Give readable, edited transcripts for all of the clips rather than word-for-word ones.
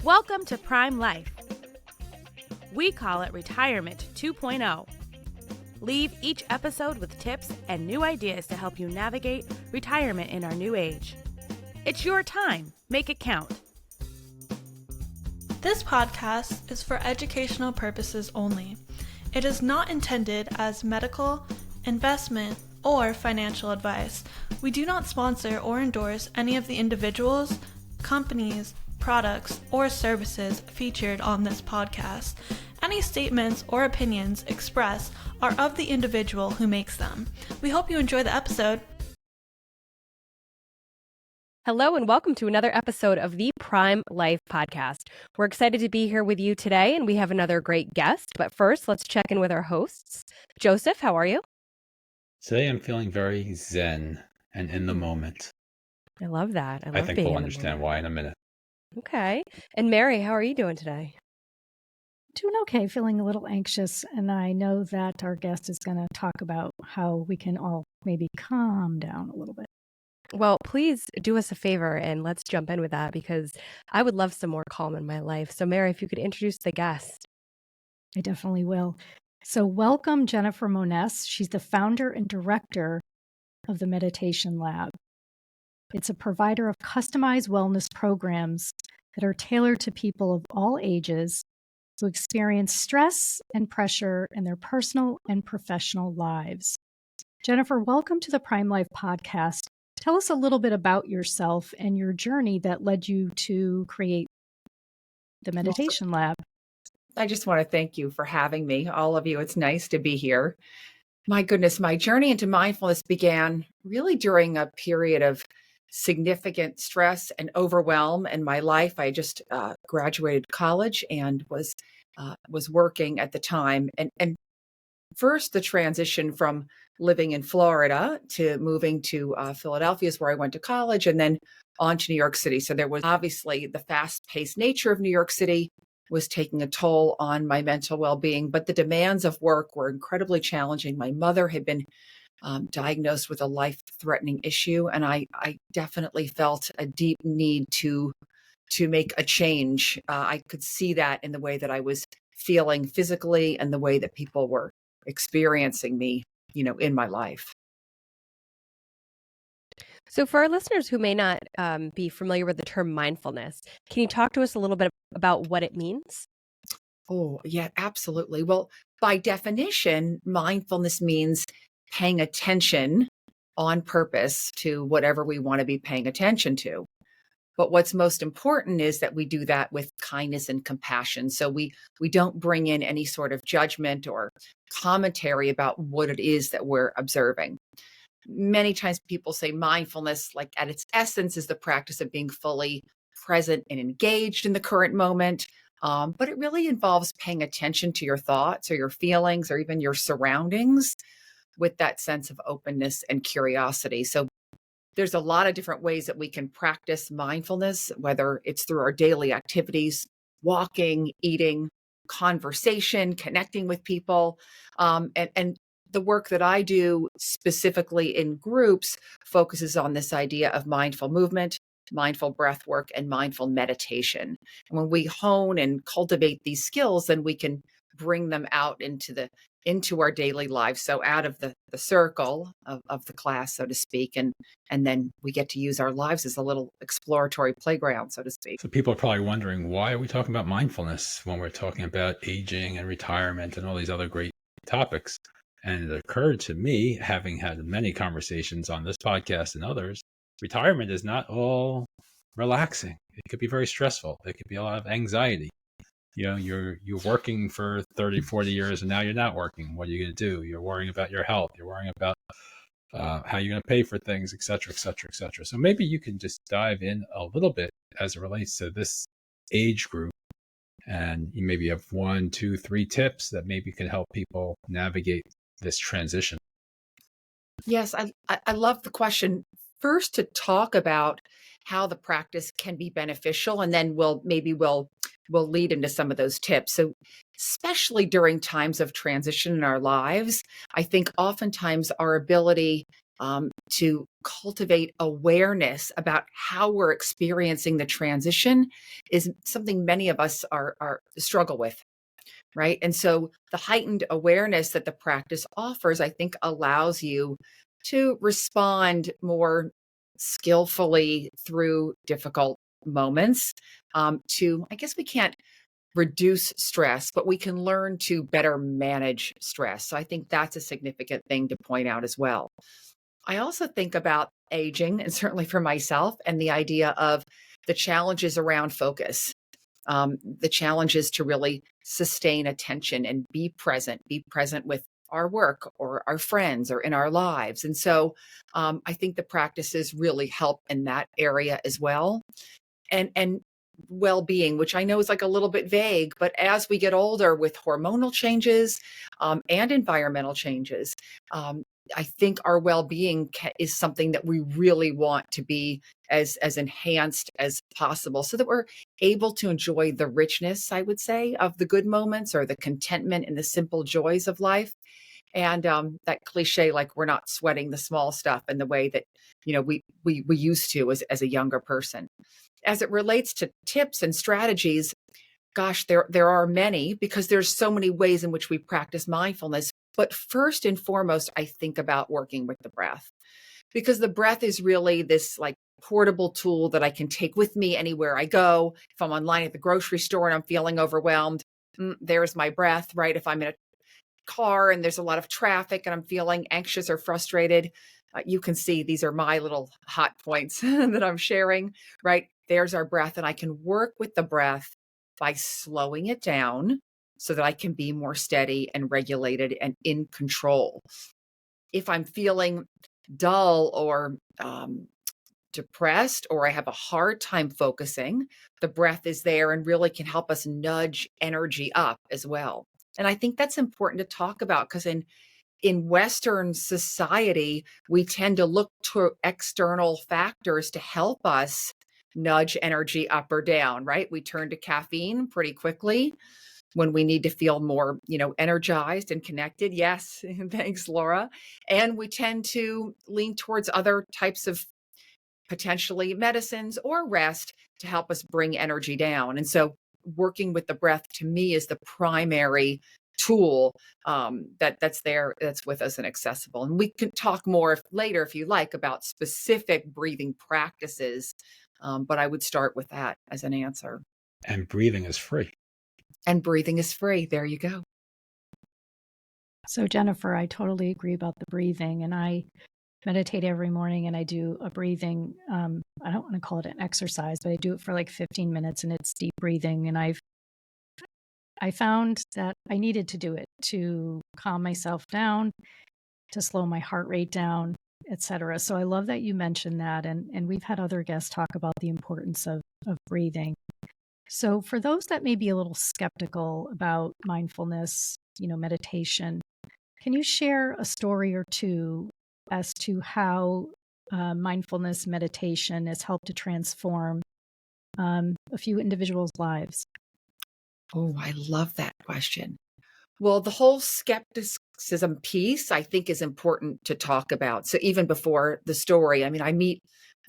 Welcome to Prime Life. We call it Retirement 2.0. Leave each episode with tips and new ideas to help you navigate retirement in our new age. It's your time. Make it count. This podcast is for educational purposes only. It is not intended as medical, investment, or financial advice. We do not sponsor or endorse any of the individuals, companies, products, or services featured on this podcast. Any statements or opinions expressed are of the individual who makes them. We hope you enjoy the episode. Hello and welcome to another episode of the Prime Life podcast. We're excited to be here with you today, and we have another great guest. But first, let's check in with our hosts. Joseph, how are you? Today I'm feeling very zen and in the moment. I love that. I think we'll understand why in a minute. Okay. And Mary, how are you doing today? Doing okay, feeling a little anxious, and I know that our guest is going to talk about how we can all maybe calm down a little bit. Well, please do us a favor and let's jump in with that because I would love some more calm in my life. So Mary, if you could introduce the guest. I definitely will. So welcome Jennifer Monness. She's the founder and director of the Meditation Lab. It's a provider of customized wellness programs that are tailored to people of all ages who experience stress and pressure in their personal and professional lives. Jennifer, welcome to the Prime Life podcast. Tell us a little bit about yourself and your journey that led you to create the Meditation Lab. I just want to thank you for having me, all of you. It's nice to be here. My goodness, my journey into mindfulness began really during a period of significant stress and overwhelm in my life. I just graduated college and was working at the time. And first, the transition from living in Florida to moving to Philadelphia is where I went to college, and then on to New York City. So there was obviously the fast-paced nature of New York City was taking a toll on my mental well-being, but the demands of work were incredibly challenging. My mother had been diagnosed with a life-threatening issue, and I definitely felt a deep need to make a change. I could see that in the way that I was feeling physically and the way that people were experiencing me, in my life. So for our listeners who may not be familiar with the term mindfulness, can you talk to us a little bit about what it means? Oh, yeah, absolutely. Well, by definition, mindfulness means paying attention on purpose to whatever we want to be paying attention to. But what's most important is that we do that with kindness and compassion. So we don't bring in any sort of judgment or commentary about what it is that we're observing. Many times people say mindfulness, like at its essence, is the practice of being fully present and engaged in the current moment. But it really involves paying attention to your thoughts or your feelings or even your surroundings with that sense of openness and curiosity. So there's a lot of different ways that we can practice mindfulness, whether it's through our daily activities, walking, eating, conversation, connecting with people. And the work that I do specifically in groups focuses on this idea of mindful movement, mindful breath work, and mindful meditation. And when we hone and cultivate these skills, then we can bring them out into our daily lives. So out of the circle of the class, so to speak, and then we get to use our lives as a little exploratory playground, so to speak. So people are probably wondering, why are we talking about mindfulness when we're talking about aging and retirement and all these other great topics? And it occurred to me, having had many conversations on this podcast and others, retirement is not all relaxing. It could be very stressful. It could be a lot of anxiety. You're working for 30, 40 years and now you're not working. What are you going to do? You're worrying about your health. You're worrying about how you're going to pay for things, et cetera, et cetera, et cetera. So maybe you can just dive in a little bit as it relates to this age group. And you maybe have 1, 2, 3 tips that maybe can help people navigate this transition. Yes, I love the question. First, to talk about how the practice can be beneficial, and then we'll lead into some of those tips. So especially during times of transition in our lives, I think oftentimes our ability to cultivate awareness about how we're experiencing the transition is something many of us are struggle with. Right. And so the heightened awareness that the practice offers, I think, allows you to respond more skillfully through difficult moments. I guess we can't reduce stress, but we can learn to better manage stress. So I think that's a significant thing to point out as well. I also think about aging, and certainly for myself, and the idea of the challenges around focus, the challenge is to really sustain attention and be present with our work or our friends or in our lives. And so I think the practices really help in that area as well. And well-being, which I know is like a little bit vague, but as we get older with hormonal changes and environmental changes, I think our well-being is something that we really want to be as enhanced as possible, so that we're able to enjoy the richness, I would say, of the good moments or the contentment and the simple joys of life. And that cliche, like we're not sweating the small stuff in the way that we used to as a younger person. As it relates to tips and strategies, gosh, there are many, because there's so many ways in which we practice mindfulness. But first and foremost, I think about working with the breath, because the breath is really this like portable tool that I can take with me anywhere I go. If I'm online at the grocery store and I'm feeling overwhelmed, there's my breath, right? If I'm in a car and there's a lot of traffic and I'm feeling anxious or frustrated, you can see these are my little hot points that I'm sharing, right? There's our breath. And I can work with the breath by slowing it down so that I can be more steady and regulated and in control. If I'm feeling dull or depressed, or I have a hard time focusing, the breath is there and really can help us nudge energy up as well. And I think that's important to talk about, because in Western society, we tend to look to external factors to help us nudge energy up or down, right? We turn to caffeine pretty quickly when we need to feel more, energized and connected. Yes, thanks, Laura. And we tend to lean towards other types of potentially medicines or rest to help us bring energy down. And so working with the breath, to me, is the primary tool that's there, that's with us and accessible. And we can talk more later, if you like, about specific breathing practices. But I would start with that as an answer. And breathing is free. And breathing is free. There you go. So, Jennifer, I totally agree about the breathing. And I meditate every morning, and I do a breathing. I don't want to call it an exercise, but I do it for like 15 minutes, and it's deep breathing. And I found that I needed to do it to calm myself down, to slow my heart rate down, etc. So I love that you mentioned that. And we've had other guests talk about the importance of breathing. So for those that may be a little skeptical about mindfulness, meditation, can you share a story or two as to how mindfulness meditation has helped to transform a few individuals' lives? Oh, I love that question. Well, the whole skepticism piece, I think, is important to talk about. So even before the story,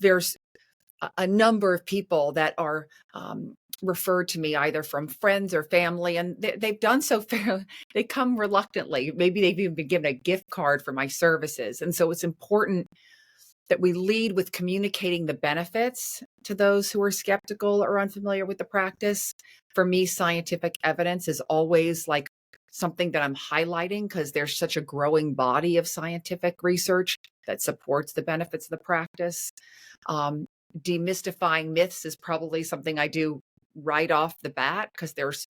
there's a number of people that are referred to me either from friends or family, and they've done so fairly. They come reluctantly. Maybe they've even been given a gift card for my services. And so it's important that we lead with communicating the benefits to those who are skeptical or unfamiliar with the practice. For me, scientific evidence is always like something that I'm highlighting, because there's such a growing body of scientific research that supports the benefits of the practice. Demystifying myths is probably something I do right off the bat, because there's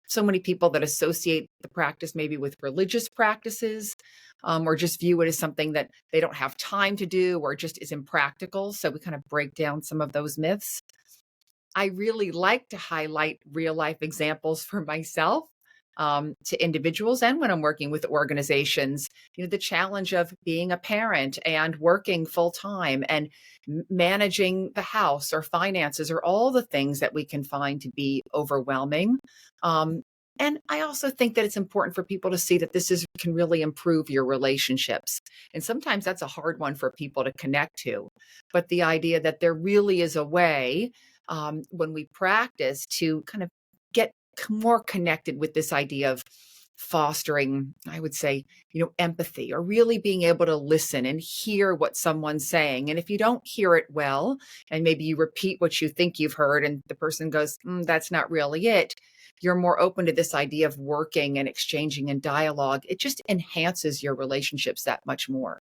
so many people that associate the practice maybe with religious practices, or just view it as something that they don't have time to do or just is impractical. So we kind of break down some of those myths. I really like to highlight real life examples for myself, to individuals, and when I'm working with organizations, the challenge of being a parent and working full time and managing the house or finances, or all the things that we can find to be overwhelming. And I also think that it's important for people to see that can really improve your relationships. And sometimes that's a hard one for people to connect to. But the idea that there really is a way when we practice to kind of get more connected with this idea of fostering, I would say, empathy, or really being able to listen and hear what someone's saying. And if you don't hear it well, and maybe you repeat what you think you've heard and the person goes, that's not really it, you're more open to this idea of working and exchanging in dialogue. It just enhances your relationships that much more.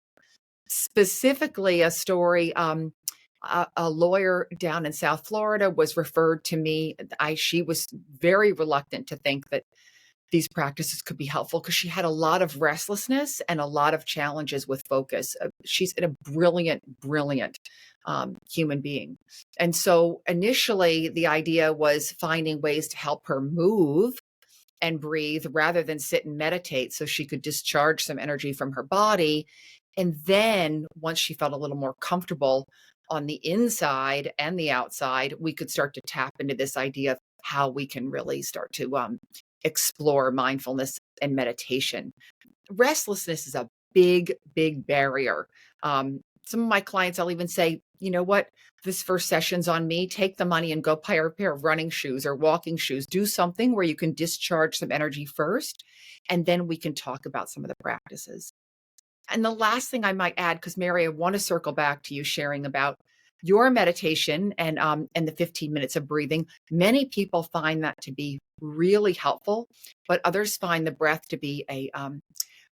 Specifically, a story, a lawyer down in South Florida was referred to me. She was very reluctant to think that these practices could be helpful because she had a lot of restlessness and a lot of challenges with focus. She's a brilliant human being. And so initially the idea was finding ways to help her move and breathe rather than sit and meditate so she could discharge some energy from her body. And then once she felt a little more comfortable on the inside and the outside, we could start to tap into this idea of how we can really start to explore mindfulness and meditation. Restlessness is a big barrier. Some of my clients, I'll even say, you know what, this first session's on me. Take the money and go buy a pair of running shoes or walking shoes. Do something where you can discharge some energy first, and then we can talk about some of the practices. And the last thing I might add, because Mary, I want to circle back to you sharing about your meditation and the 15 minutes of breathing. Many people find that to be really helpful, but others find the breath to be a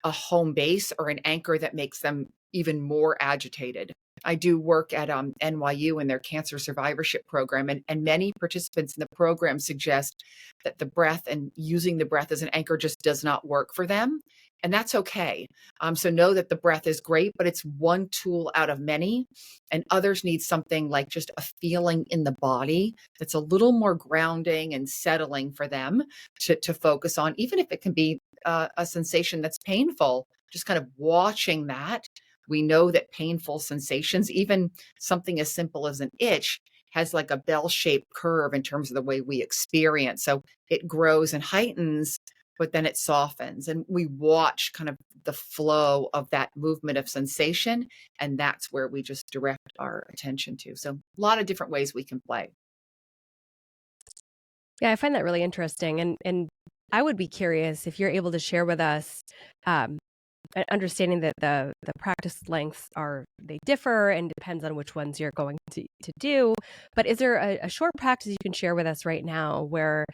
home base or an anchor that makes them even more agitated. I do work at NYU in their cancer survivorship program, and many participants in the program suggest that the breath and using the breath as an anchor just does not work for them. And that's okay. So know that the breath is great, but it's one tool out of many. And others need something like just a feeling in the body that's a little more grounding and settling for them to focus on, even if it can be a sensation that's painful, just kind of watching that. We know that painful sensations, even something as simple as an itch, has like a bell-shaped curve in terms of the way we experience. So it grows and heightens, but then it softens. And we watch kind of the flow of that movement of sensation. And that's where we just direct our attention to. So a lot of different ways we can play. Yeah, I find that really interesting. And I would be curious if you're able to share with us, understanding that the practice lengths they differ and depends on which ones you're going to do. But is there a short practice you can share with us right now where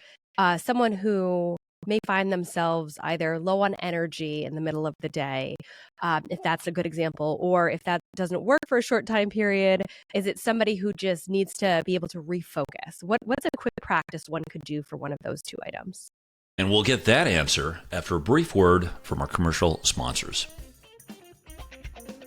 someone who may find themselves either low on energy in the middle of the day, if that's a good example, or if that doesn't work for a short time period, is it somebody who just needs to be able to refocus? What's a quick practice one could do for one of those two items? And we'll get that answer after a brief word from our commercial sponsors.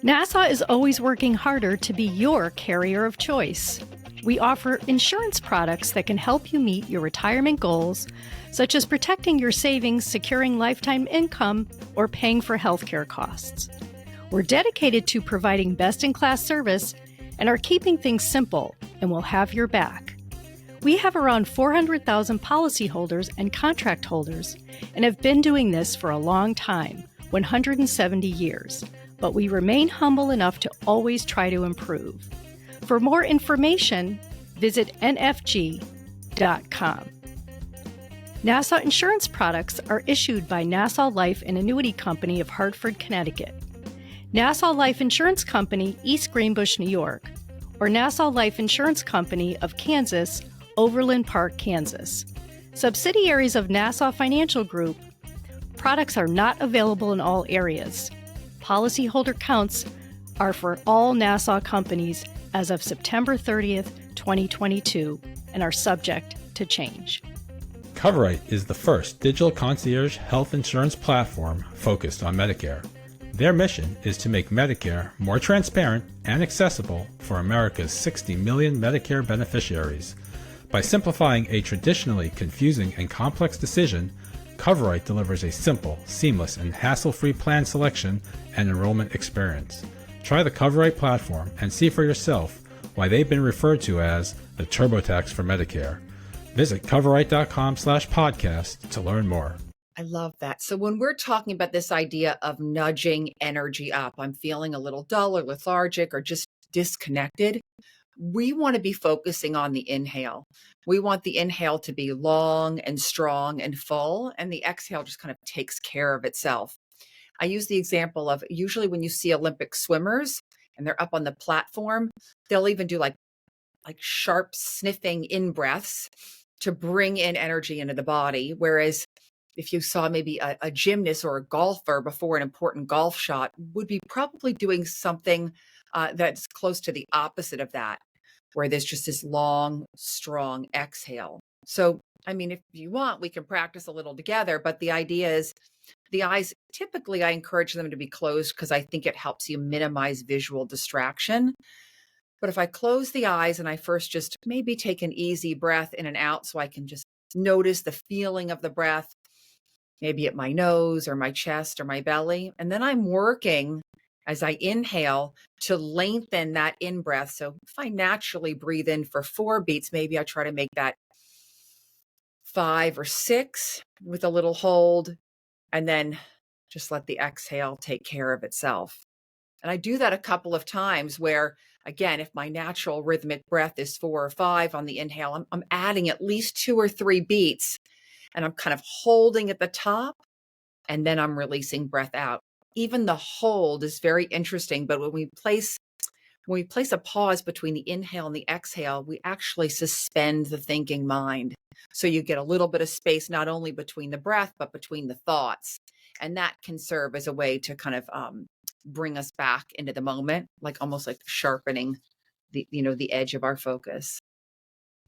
NASA is always working harder to be your carrier of choice. We offer insurance products that can help you meet your retirement goals, such as protecting your savings, securing lifetime income, or paying for healthcare costs. We're dedicated to providing best-in-class service and are keeping things simple, and we'll have your back. We have around 400,000 policyholders and contract holders and have been doing this for a long time, 170 years, but we remain humble enough to always try to improve. For more information, visit nfg.com. Nassau insurance products are issued by Nassau Life and Annuity Company of Hartford, Connecticut, Nassau Life Insurance Company, East Greenbush, New York, or Nassau Life Insurance Company of Kansas, Overland Park, Kansas. Subsidiaries of Nassau Financial Group. Products are not available in all areas. Policyholder counts are for all Nassau companies as of September 30th, 2022, and are subject to change. Coverite is the first digital concierge health insurance platform focused on Medicare. Their mission is to make Medicare more transparent and accessible for America's 60 million Medicare beneficiaries. By simplifying a traditionally confusing and complex decision, Coverite delivers a simple, seamless, and hassle-free plan selection and enrollment experience. Try the Coverite platform and see for yourself why they've been referred to as the TurboTax for Medicare. Visit coverright.com/podcast to learn more. I love that. So when we're talking about this idea of nudging energy up, I'm feeling a little dull or lethargic or just disconnected. We want to be focusing on the inhale. We want the inhale to be long and strong and full, and the exhale just kind of takes care of itself. I use the example of usually when you see Olympic swimmers and they're up on the platform, they'll even do like sharp sniffing in breaths to bring in energy into the body. Whereas if you saw maybe a gymnast or a golfer before an important golf shot, would be probably doing something that's close to the opposite of that, where there's just this long, strong exhale. So, I mean, if you want, we can practice a little together, but the idea is the eyes, typically I encourage them to be closed because I think it helps you minimize visual distraction. But if I close the eyes and I first just maybe take an easy breath in and out so I can just notice the feeling of the breath, maybe at my nose or my chest or my belly. And then I'm working as I inhale to lengthen that in breath. So if I naturally breathe in for 4 beats, maybe I try to make that 5 or 6 with a little hold, and then just let the exhale take care of itself. And I do that a couple of times where, again, if my natural rhythmic breath is 4 or 5 on the inhale, I'm adding at least 2 or 3 beats, and I'm kind of holding at the top, and then I'm releasing breath out. Even the hold is very interesting, but when we place a pause between the inhale and the exhale, we actually suspend the thinking mind. So you get a little bit of space, not only between the breath, but between the thoughts. And that can serve as a way to kind of bring us back into the moment, like almost like sharpening the edge of our focus.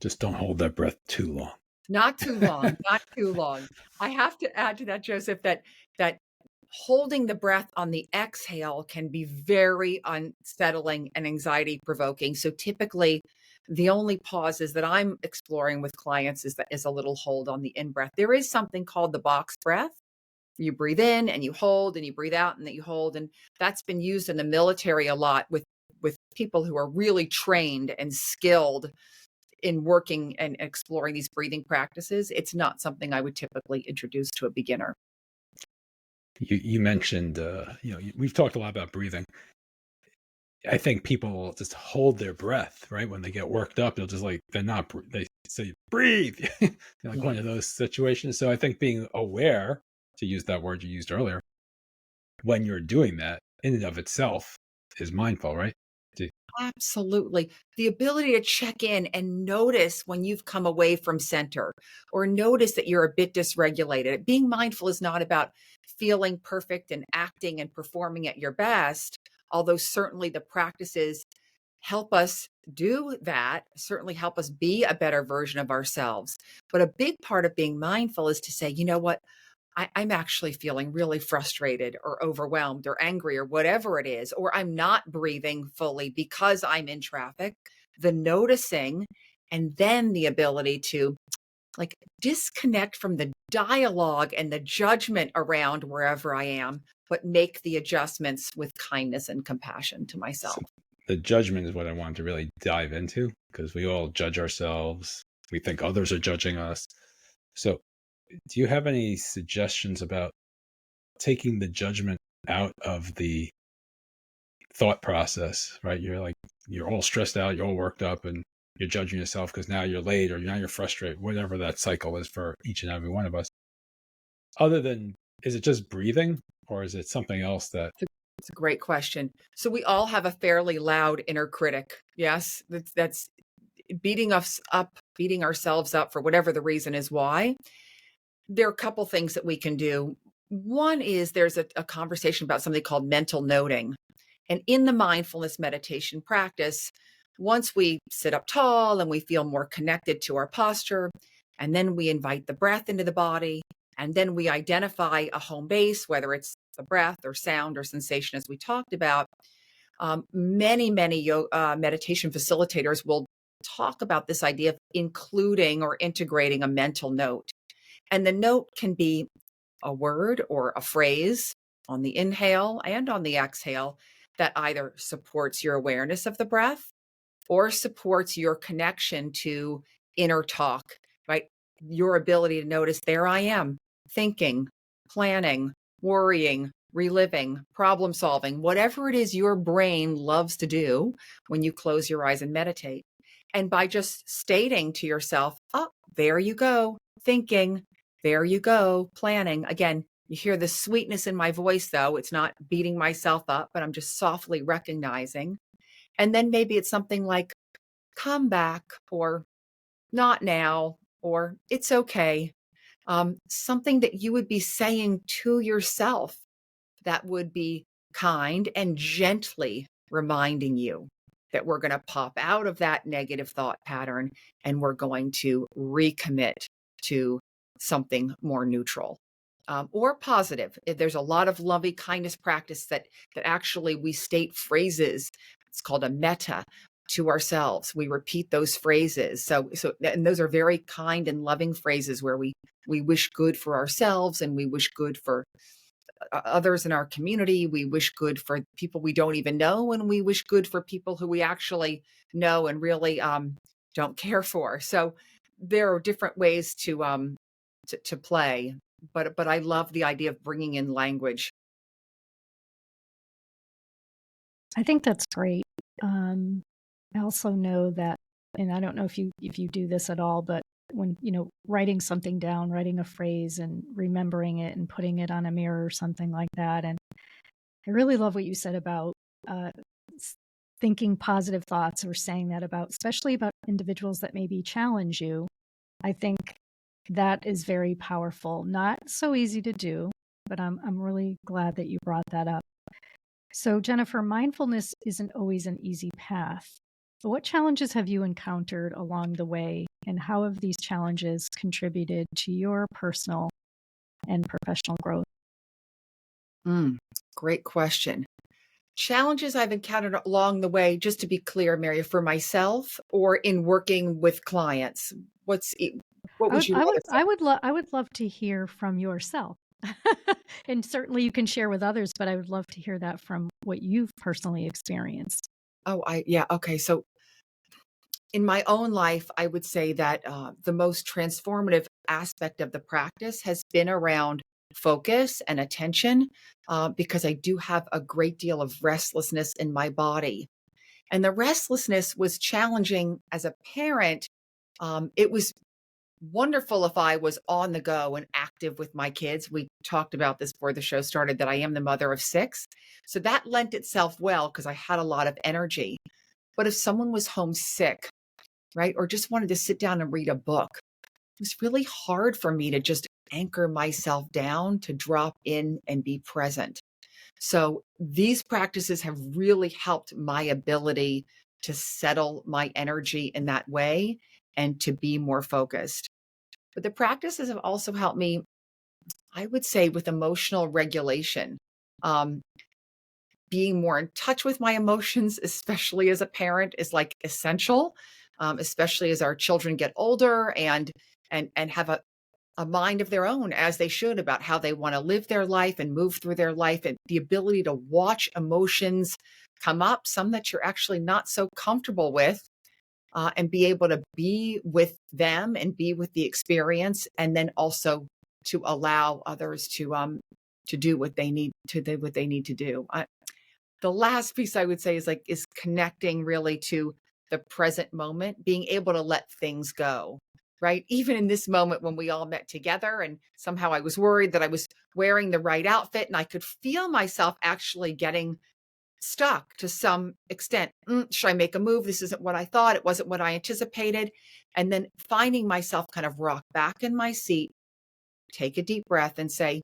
Just don't hold that breath too long. Not too long, not too long. I have to add to that, Joseph, that holding the breath on the exhale can be very unsettling and anxiety provoking. So typically the only pauses that I'm exploring with clients is a little hold on the in breath. There is something called the box breath. You breathe in and you hold, and you breathe out and then you hold. And that's been used in the military a lot with people who are really trained and skilled in working and exploring these breathing practices. It's not something I would typically introduce to a beginner. You mentioned, we've talked a lot about breathing. I think people just hold their breath, right? When they get worked up, they say, breathe, like one of those situations. So I think being aware, to use that word you used earlier, when you're doing that in and of itself is mindful, right? Absolutely. The ability to check in and notice when you've come away from center, or notice that you're a bit dysregulated. Being mindful is not about feeling perfect and acting and performing at your best, although certainly the practices help us do that, certainly help us be a better version of ourselves. But a big part of being mindful is to say, you know what? I'm actually feeling really frustrated or overwhelmed or angry or whatever it is, or I'm not breathing fully because I'm in traffic. The noticing, and then the ability to like disconnect from the dialogue and the judgment around wherever I am, but make the adjustments with kindness and compassion to myself. So the judgment is what I wanted to really dive into, because we all judge ourselves. We think others are judging us. So do you have any suggestions about taking the judgment out of the thought process, right? You're all stressed out, you're all worked up, and you're judging yourself because now you're late or now you're frustrated, whatever that cycle is for each and every one of us. Other than, is it just breathing, or is it something else that... It's a great question. So we all have a fairly loud inner critic. Yes, that's beating us up, beating ourselves up for whatever the reason is why. There are a couple things that we can do. One is there's a conversation about something called mental noting. And in the mindfulness meditation practice, once we sit up tall and we feel more connected to our posture, and then we invite the breath into the body, and then we identify a home base, whether it's the breath or sound or sensation, as we talked about, many meditation facilitators will talk about this idea of including or integrating a mental note. And the note can be a word or a phrase on the inhale and on the exhale that either supports your awareness of the breath or supports your connection to inner talk, right? your ability to notice, there I am, thinking, planning, worrying, reliving, problem solving, whatever it is your brain loves to do when you close your eyes and meditate. And by just stating to yourself, oh, there you go, thinking, there you go, planning. Again, you hear the sweetness in my voice, though. It's not beating myself up, but I'm just softly recognizing. And then maybe it's something like, come back, or not now, or it's okay. Something that you would be saying to yourself that would be kind and gently reminding you that we're going to pop out of that negative thought pattern and we're going to recommit to something more neutral. Or positive. There's a lot of loving kindness practice that actually we state phrases. It's called a metta to ourselves. We repeat those phrases. So and those are very kind and loving phrases where we wish good for ourselves and we wish good for others in our community. We wish good for people we don't even know, and we wish good for people who we actually know and really don't care for. So there are different ways to play, but I love the idea of bringing in language. I think that's great. I also know that, and I don't know if you do this at all, but when, writing something down, writing a phrase and remembering it and putting it on a mirror or something like that. And I really love what you said about thinking positive thoughts, or saying that about, especially about individuals that maybe challenge you. I think that is very powerful. Not so easy to do, but I'm really glad that you brought that up. So, Jennifer, mindfulness isn't always an easy path. So what challenges have you encountered along the way, and how have these challenges contributed to your personal and professional growth? Great question. Challenges I've encountered along the way, just to be clear, Mary, for myself or in working with clients? What would you rather say? I would love to hear from yourself. And certainly you can share with others, but I would love to hear that from what you've personally experienced. Yeah. Okay. So in my own life, I would say that the most transformative aspect of the practice has been around focus and attention, because I do have a great deal of restlessness in my body. And the restlessness was challenging as a parent. It was wonderful if I was on the go and active with my kids. We talked about this before the show started, that I am the mother of 6. So that lent itself well because I had a lot of energy. But if someone was homesick, right, or just wanted to sit down and read a book, it was really hard for me to just anchor myself down, to drop in and be present. So these practices have really helped my ability to settle my energy in that way and to be more focused. But the practices have also helped me, I would say, with emotional regulation. Um, Being more in touch with my emotions, especially as a parent, is like essential, especially as our children get older and have a mind of their own, as they should, about how they want to live their life and move through their life, and the ability to watch emotions come up, some that you're actually not so comfortable with, and be able to be with them and be with the experience, and then also to allow others to do what they need to do. The last piece I would say is connecting really to the present moment, being able to let things go, right? Even in this moment when we all met together and somehow I was worried that I was wearing the right outfit, and I could feel myself actually getting stuck to some extent. Should I make a move? This isn't what I thought. It wasn't what I anticipated. And then finding myself kind of rock back in my seat, take a deep breath and say,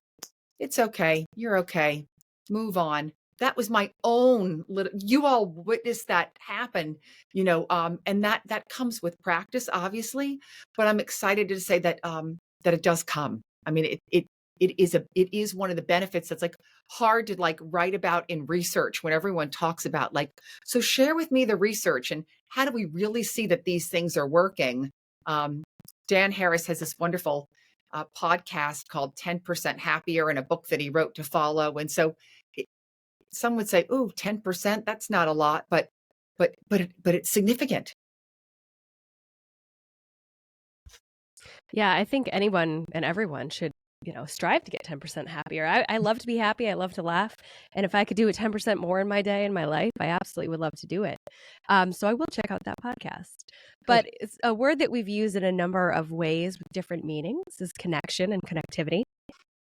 it's okay. You're okay. Move on. That was my own little, you all witnessed that happen, and that comes with practice, obviously, but I'm excited to say that, that it does come. I mean, it is one of the benefits that's like hard to like write about in research, when everyone talks about like, so share with me the research and how do we really see that these things are working. Dan Harris has this wonderful podcast called 10% Happier, and a book that he wrote to follow. And so some would say, "Ooh, 10%, that's not a lot," but it's significant. Yeah, I think anyone and everyone should, strive to get 10% happier. I love to be happy. I love to laugh. And if I could do it 10% more in my day, in my life, I absolutely would love to do it. So I will check out that podcast. Good. But it's a word that we've used in a number of ways with different meanings is connection and connectivity.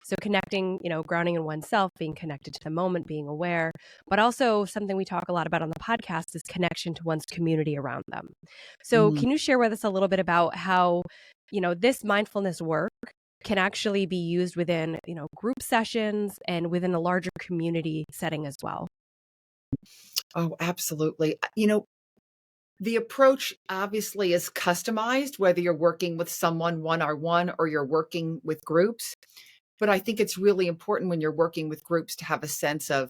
So connecting, grounding in oneself, being connected to the moment, being aware, but also something we talk a lot about on the podcast is connection to one's community around them. So Mm. can you share with us a little bit about how, this mindfulness work can actually be used within, group sessions and within a larger community setting as well? Oh, absolutely. The approach obviously is customized, whether you're working with someone one-on-one or you're working with groups. But I think it's really important when you're working with groups to have a sense of,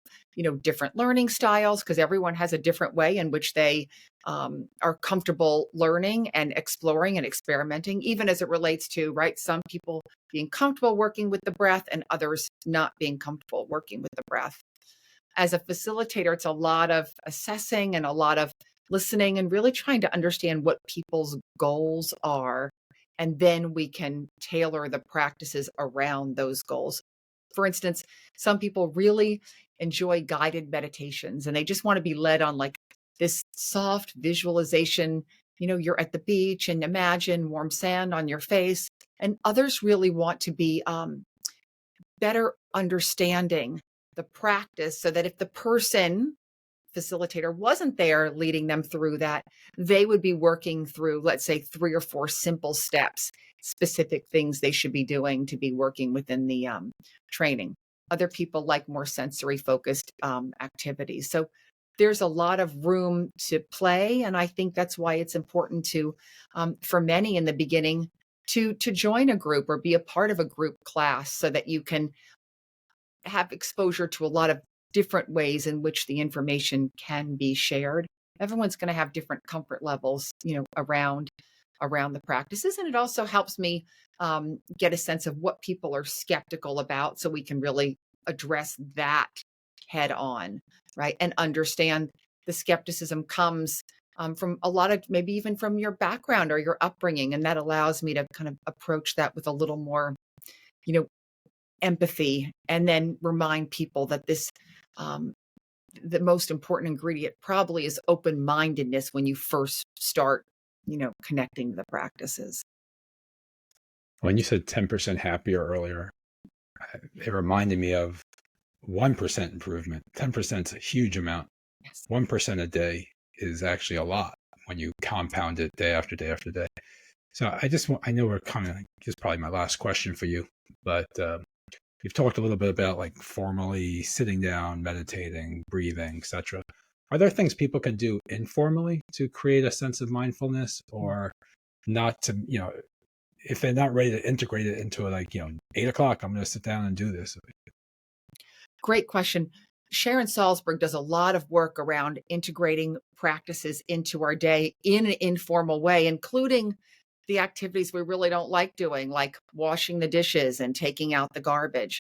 different learning styles, because everyone has a different way in which they are comfortable learning and exploring and experimenting, even as it relates to, right, some people being comfortable working with the breath and others not being comfortable working with the breath. As a facilitator, it's a lot of assessing and a lot of listening and really trying to understand what people's goals are. And then we can tailor the practices around those goals. For instance, some people really enjoy guided meditations and they just want to be led on like this soft visualization. You're at the beach and imagine warm sand on your face. And others really want to be better understanding the practice so that if the person facilitator wasn't there leading them through that, they would be working through, let's say, 3 or 4 simple steps, specific things they should be doing to be working within the training. Other people like more sensory focused activities. So there's a lot of room to play. And I think that's why it's important to, for many in the beginning, to join a group or be a part of a group class so that you can have exposure to a lot of different ways in which the information can be shared. Everyone's going to have different comfort levels, around the practices, and it also helps me get a sense of what people are skeptical about, so we can really address that head on, right? And understand the skepticism comes from a lot of maybe even from your background or your upbringing, and that allows me to kind of approach that with a little more, you know, empathy, and then remind people that this the most important ingredient probably is open-mindedness when you first start, connecting the practices. When you said 10% happier earlier, it reminded me of 1% improvement. 10% is a huge amount. Yes. 1% a day is actually a lot when you compound it day after day after day. So I know we're coming, this is probably my last question for you, but you've talked a little bit about like formally sitting down, meditating, breathing, etc. Are there things people can do informally to create a sense of mindfulness, or not to, if they're not ready to integrate it into 8 o'clock, I'm going to sit down and do this? Great question. Sharon Salzberg does a lot of work around integrating practices into our day in an informal way, including the activities we really don't like doing, like washing the dishes and taking out the garbage.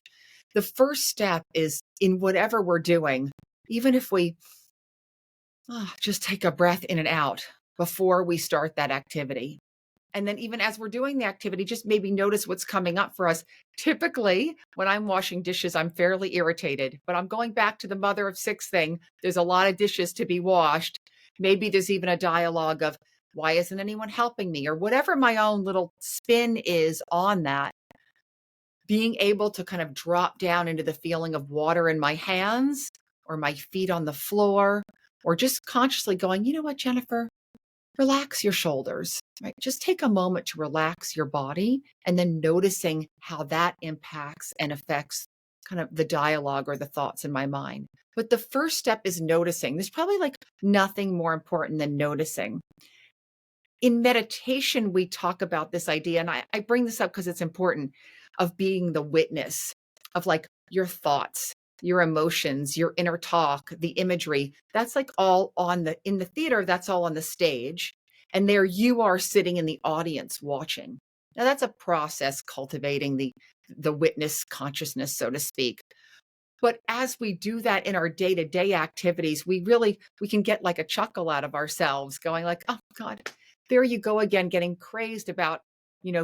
The first step is in whatever we're doing, even if we just take a breath in and out before we start that activity. And then even as we're doing the activity, just maybe notice what's coming up for us. Typically, when I'm washing dishes, I'm fairly irritated, but I'm going back to the mother of 6 thing. There's a lot of dishes to be washed. Maybe there's even a dialogue of, why isn't anyone helping me? Or whatever my own little spin is on that. Being able to kind of drop down into the feeling of water in my hands or my feet on the floor, or just consciously going, you know what, Jennifer? Relax your shoulders, right? Just take a moment to relax your body, and then noticing how that impacts and affects kind of the dialogue or the thoughts in my mind. But the first step is noticing. There's probably like nothing more important than noticing. In meditation, we talk about this idea, and I bring this up because it's important, of being the witness of like your thoughts, your emotions, your inner talk, the imagery. That's like all in the theater, that's all on the stage. And there you are sitting in the audience watching. Now that's a process cultivating the witness consciousness, so to speak. But as we do that in our day-to-day activities, we can get like a chuckle out of ourselves, going like, oh God, there you go again, getting crazed about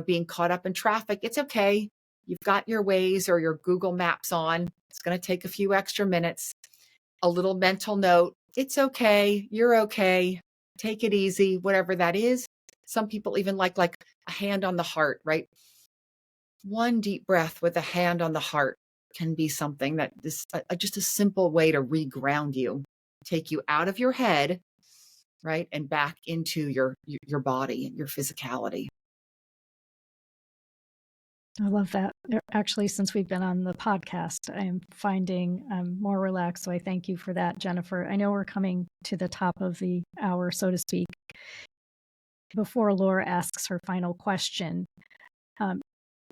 being caught up in traffic. It's okay. You've got your Waze or your Google Maps on. It's going to take a few extra minutes. A little mental note. It's okay. You're okay. Take it easy, whatever that is. Some people even like a hand on the heart, right? One deep breath with a hand on the heart can be something that is just a simple way to reground you, take you out of your head, right? And back into your body, your physicality. I love that. Actually, since we've been on the podcast, I'm finding I'm more relaxed. So I thank you for that, Jennifer. I know we're coming to the top of the hour, so to speak. Before Laura asks her final question,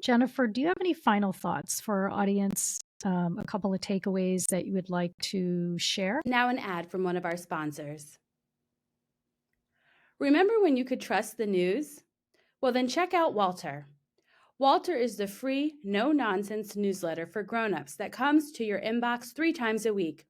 Jennifer, do you have any final thoughts for our audience? A couple of takeaways that you would like to share? Now an ad from one of our sponsors. Remember when you could trust the news? Well, then check out Walter. Walter is the free, no-nonsense newsletter for grown-ups that comes to your inbox 3 times a week.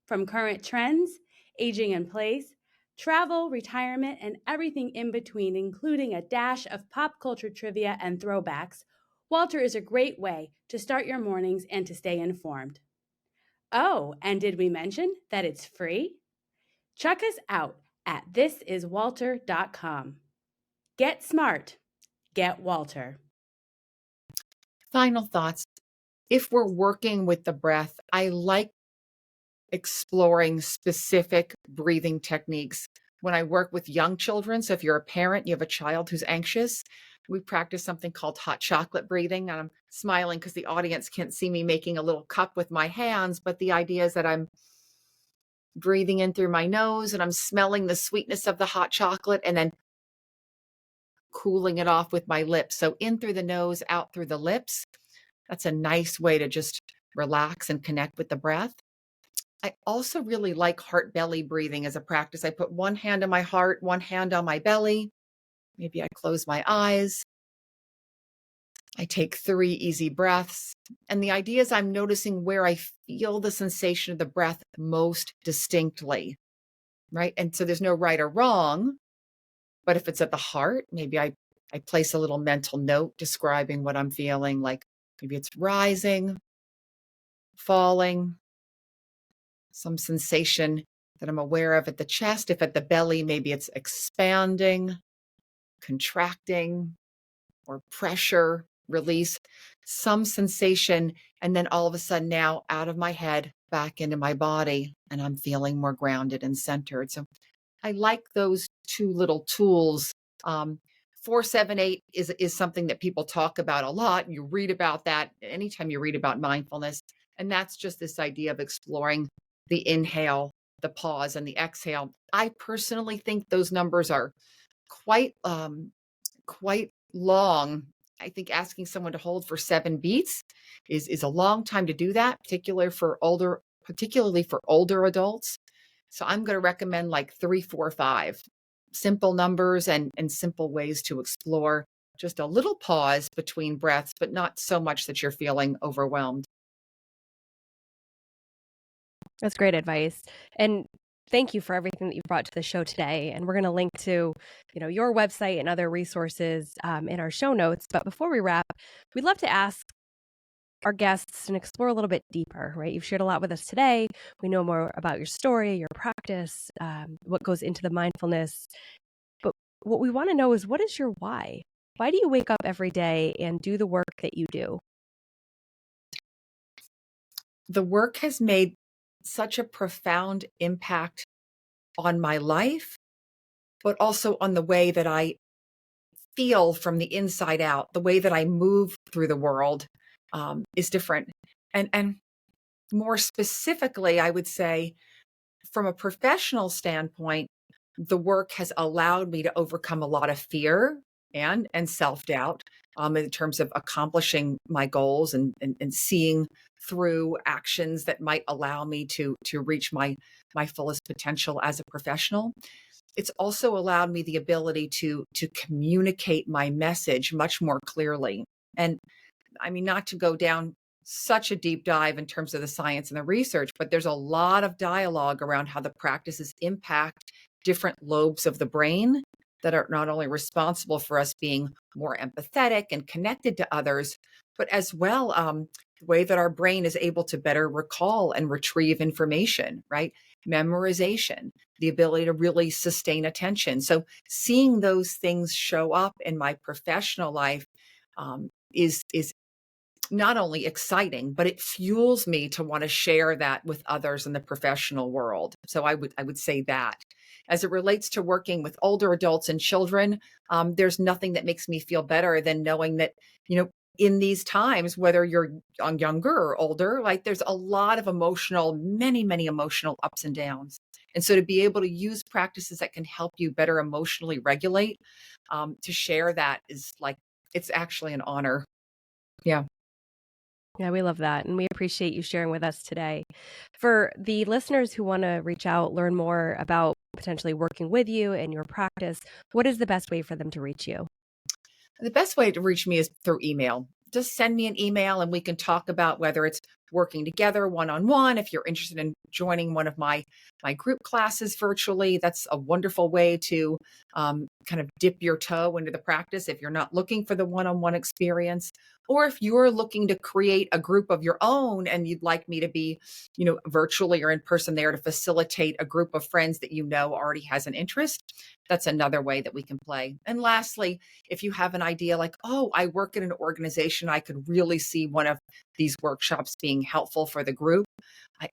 From current trends, aging in place, travel, retirement, and everything in between, including a dash of pop culture trivia and throwbacks, Walter is a great way to start your mornings and to stay informed. Oh, and did we mention that it's free? Check us out at thisiswalter.com. Get smart. Get Walter. Final thoughts. If we're working with the breath, I like exploring specific breathing techniques. When I work with young children, so if you're a parent, you have a child who's anxious, we practice something called hot chocolate breathing. And I'm smiling because the audience can't see me making a little cup with my hands, but the idea is that I'm breathing in through my nose and I'm smelling the sweetness of the hot chocolate and then cooling it off with my lips. So in through the nose, out through the lips. That's a nice way to just relax and connect with the breath. I also really like heart belly breathing as a practice. I put one hand on my heart, one hand on my belly. Maybe I close my eyes. I take 3 easy breaths. And the idea is I'm noticing where I feel the sensation of the breath most distinctly, right? And so there's no right or wrong. But if it's at the heart, maybe I place a little mental note describing what I'm feeling, like maybe it's rising, falling, some sensation that I'm aware of at the chest. If at the belly, maybe it's expanding, contracting, or pressure, release, some sensation. And then all of a sudden now out of my head, back into my body, and I'm feeling more grounded and centered. So I like those 2 little tools. 478 is something that people talk about a lot. You read about that anytime you read about mindfulness. And that's just this idea of exploring the inhale, the pause, and the exhale. I personally think those numbers are quite long. I think asking someone to hold for 7 beats is a long time to do that, particularly for older adults. So I'm going to recommend like 3, 4, 5 simple numbers and simple ways to explore just a little pause between breaths, but not so much that you're feeling overwhelmed. That's great advice. And thank you for everything that you brought to the show today. And we're going to link to, your website and other resources in our show notes. But before we wrap, we'd love to ask our guests and explore a little bit deeper, right? You've shared a lot with us today. We know more about your story, your practice, what goes into the mindfulness. But what we want to know is, what is your why? Why do you wake up every day and do the work that you do? The work has made such a profound impact on my life, but also on the way that I feel from the inside out. The way that I move through the world is different. And more specifically, I would say from a professional standpoint, the work has allowed me to overcome a lot of fear and self-doubt in terms of accomplishing my goals and seeing through actions that might allow me to reach my fullest potential as a professional. It's also allowed me the ability to communicate my message much more clearly. And I mean, not to go down such a deep dive in terms of the science and the research, but there's a lot of dialogue around how the practices impact different lobes of the brain that are not only responsible for us being more empathetic and connected to others, but as well, the way that our brain is able to better recall and retrieve information, right? Memorization, the ability to really sustain attention. So seeing those things show up in my professional life is not only exciting, but it fuels me to want to share that with others in the professional world. So I would say that. As it relates to working with older adults and children, there's nothing that makes me feel better than knowing that, in these times, whether you're younger or older, like there's a lot of many emotional ups and downs. And so to be able to use practices that can help you better emotionally regulate, to share that is like, it's actually an honor. Yeah. Yeah, we love that. And we appreciate you sharing with us today. For the listeners who want to reach out, learn more about potentially working with you and your practice, what is the best way for them to reach you? The best way to reach me is through email. Just send me an email and we can talk about whether it's working together one-on-one. If you're interested in joining one of my group classes virtually, that's a wonderful way to kind of dip your toe into the practice if you're not looking for the one-on-one experience. Or if you're looking to create a group of your own and you'd like me to be, virtually or in person there to facilitate a group of friends that already has an interest, that's another way that we can play. And lastly, if you have an idea like, oh, I work in an organization, I could really see one of these workshops being helpful for the group.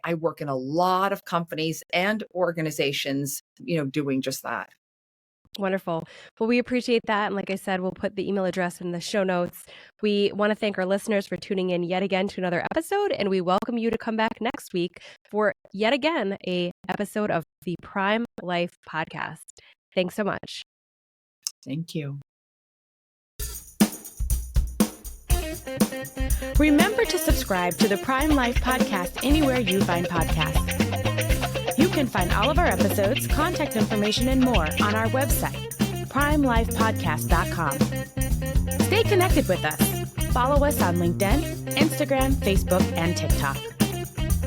I work in a lot of companies and organizations, doing just that. Wonderful. Well, we appreciate that. And like I said, we'll put the email address in the show notes. We want to thank our listeners for tuning in yet again to another episode. And we welcome you to come back next week for yet again a episode of the Prime Life podcast. Thanks so much. Thank you. Remember to subscribe to the Prime Life podcast anywhere you find podcasts. You can find all of our episodes, contact information, and more on our website, primelifepodcast.com. Stay connected with us. Follow us on LinkedIn, Instagram, Facebook, and TikTok.